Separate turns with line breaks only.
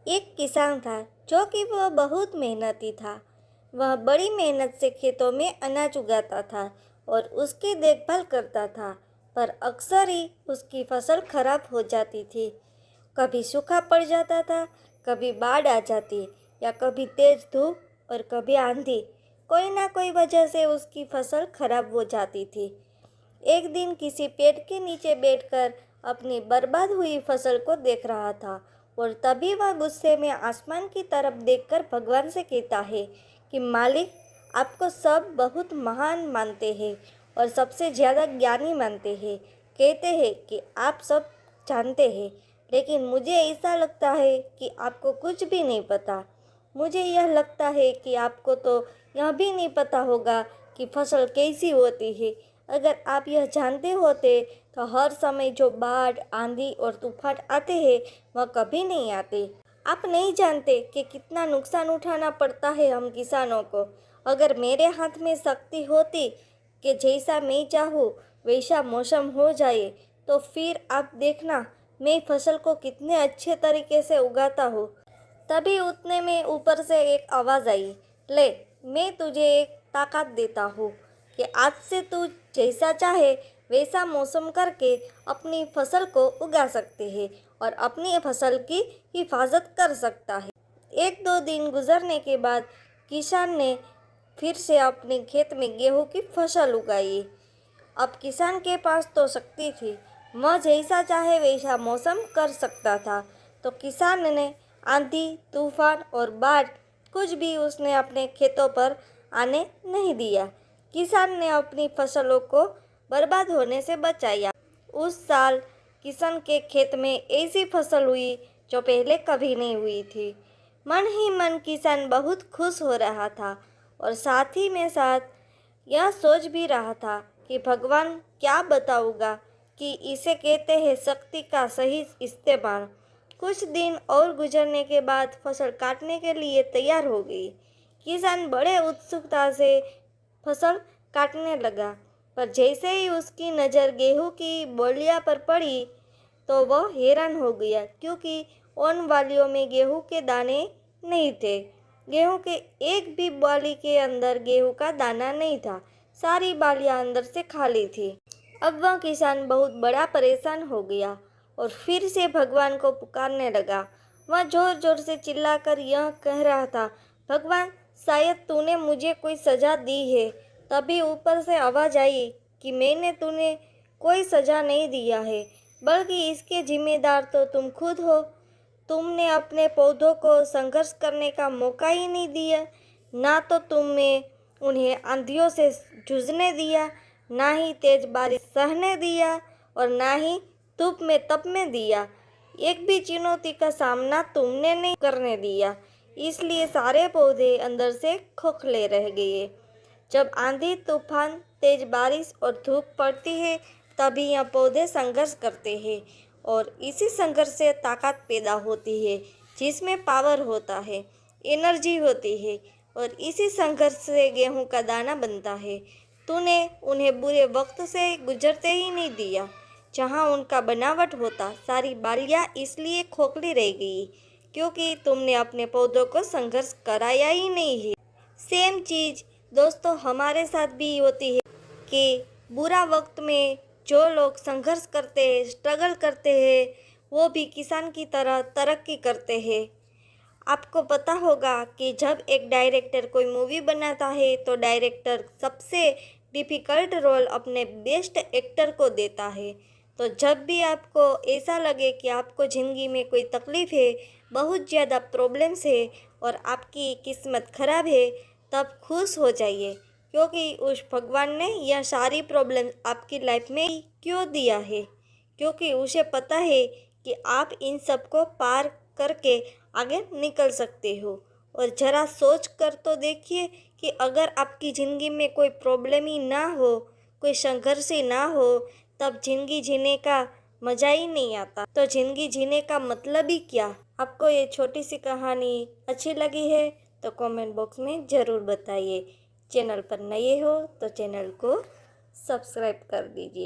एक किसान था जो कि वह बहुत मेहनती था। वह बड़ी मेहनत से खेतों में अनाज उगाता था और उसकी देखभाल करता था, पर अक्सर ही उसकी फसल खराब हो जाती थी। कभी सूखा पड़ जाता था, कभी बाढ़ आ जाती, या कभी तेज धूप और कभी आंधी। कोई ना कोई वजह से उसकी फसल खराब हो जाती थी। एक दिन किसी पेड़ के नीचे बैठकर अपनी बर्बाद हुई फसल को देख रहा था और तभी वह गुस्से में आसमान की तरफ देखकर भगवान से कहता है कि मालिक, आपको सब बहुत महान मानते हैं और सबसे ज़्यादा ज्ञानी मानते हैं। कहते हैं कि आप सब जानते हैं, लेकिन मुझे ऐसा लगता है कि आपको कुछ भी नहीं पता। मुझे यह लगता है कि आपको तो यह भी नहीं पता होगा कि फसल कैसी होती है। अगर आप यह जानते होते तो हर समय जो बाढ़, आंधी और तूफान आते हैं वह कभी नहीं आते। आप नहीं जानते कि कितना नुकसान उठाना पड़ता है हम किसानों को। अगर मेरे हाथ में शक्ति होती कि जैसा मैं चाहूँ वैसा मौसम हो जाए, तो फिर आप देखना मैं फसल को कितने अच्छे तरीके से उगाता हूँ। तभी उतने में ऊपर से एक आवाज़ आई, ले, मैं तुझे एक ताकत देता हूँ कि आज से तू जैसा चाहे वैसा मौसम करके अपनी फसल को उगा सकते हैं और अपनी फसल की हिफाजत कर सकता है। एक दो दिन गुजरने के बाद किसान ने फिर से अपने खेत में गेहूं की फसल उगाई। अब किसान के पास तो शक्ति थी, वह जैसा चाहे वैसा मौसम कर सकता था। तो किसान ने आंधी, तूफान और बाढ़ कुछ भी उसने अपने खेतों पर आने नहीं दिया। किसान ने अपनी फसलों को बर्बाद होने से बचाया। उस साल किसान के खेत में ऐसी फसल हुई जो पहले कभी नहीं हुई थी। मन ही मन किसान बहुत खुश हो रहा था और साथ ही में साथ यह सोच भी रहा था कि भगवान क्या बताऊंगा कि इसे कहते हैं शक्ति का सही इस्तेमाल। कुछ दिन और गुजरने के बाद फसल काटने के लिए तैयार हो गई। किसान बड़े उत्सुकता से फसल काटने लगा, पर जैसे ही उसकी नज़र गेहूं की बोलियां पर पड़ी तो वह हैरान हो गया, क्योंकि उन बालियों में गेहूं के दाने नहीं थे। गेहूं के एक भी बाली के अंदर गेहूं का दाना नहीं था। सारी बालियां अंदर से खाली थी। अब वह किसान बहुत बड़ा परेशान हो गया और फिर से भगवान को पुकारने लगा। वह जोर जोर से चिल्लाकर यह कह रहा था, भगवान, शायद तूने मुझे कोई सज़ा दी है। तभी ऊपर से आवाज़ आई कि मैंने तूने कोई सज़ा नहीं दिया है, बल्कि इसके जिम्मेदार तो तुम खुद हो। तुमने अपने पौधों को संघर्ष करने का मौका ही नहीं दिया। ना तो तुमने उन्हें आंधियों से जूझने दिया, ना ही तेज बारिश सहने दिया और ना ही धूप में तपने दिया। एक भी चुनौती का सामना तुमने नहीं करने दिया। इसलिए सारे पौधे अंदर से खोखले रह गए। जब आंधी, तूफान, तेज बारिश और धूप पड़ती है तभी यह पौधे संघर्ष करते हैं और इसी संघर्ष से ताकत पैदा होती है, जिसमें पावर होता है, एनर्जी होती है, और इसी संघर्ष से गेहूं का दाना बनता है। तूने उन्हें बुरे वक्त से गुजरते ही नहीं दिया। जहां उनका बनावट होता, सारी बालियां इसलिए खोखली रह गई क्योंकि तुमने अपने पौधों को संघर्ष कराया ही नहीं है। सेम चीज़ दोस्तों हमारे साथ भी होती है कि बुरा वक्त में जो लोग संघर्ष करते हैं, स्ट्रगल करते हैं, वो भी किसान की तरह तरक्की करते हैं। आपको पता होगा कि जब एक डायरेक्टर कोई मूवी बनाता है तो डायरेक्टर सबसे डिफ़िकल्ट रोल अपने बेस्ट एक्टर को देता है। तो जब भी आपको ऐसा लगे कि आपको ज़िंदगी में कोई तकलीफ़ है, बहुत ज़्यादा प्रॉब्लम्स है और आपकी किस्मत ख़राब है, तब खुश हो जाइए, क्योंकि उस भगवान ने यह सारी प्रॉब्लम आपकी लाइफ में ही क्यों दिया है, क्योंकि उसे पता है कि आप इन सब को पार करके आगे निकल सकते हो। और ज़रा सोच कर तो देखिए कि अगर आपकी ज़िंदगी में कोई प्रॉब्लम ही ना हो, कोई संघर्ष ही ना हो, तब ज़िंदगी जीने का मज़ा ही नहीं आता। तो ज़िंदगी जीने का मतलब ही क्या। आपको ये छोटी सी कहानी अच्छी लगी है तो कमेंट बॉक्स में ज़रूर बताइए। चैनल पर नए हो तो चैनल को सब्सक्राइब कर दीजिए।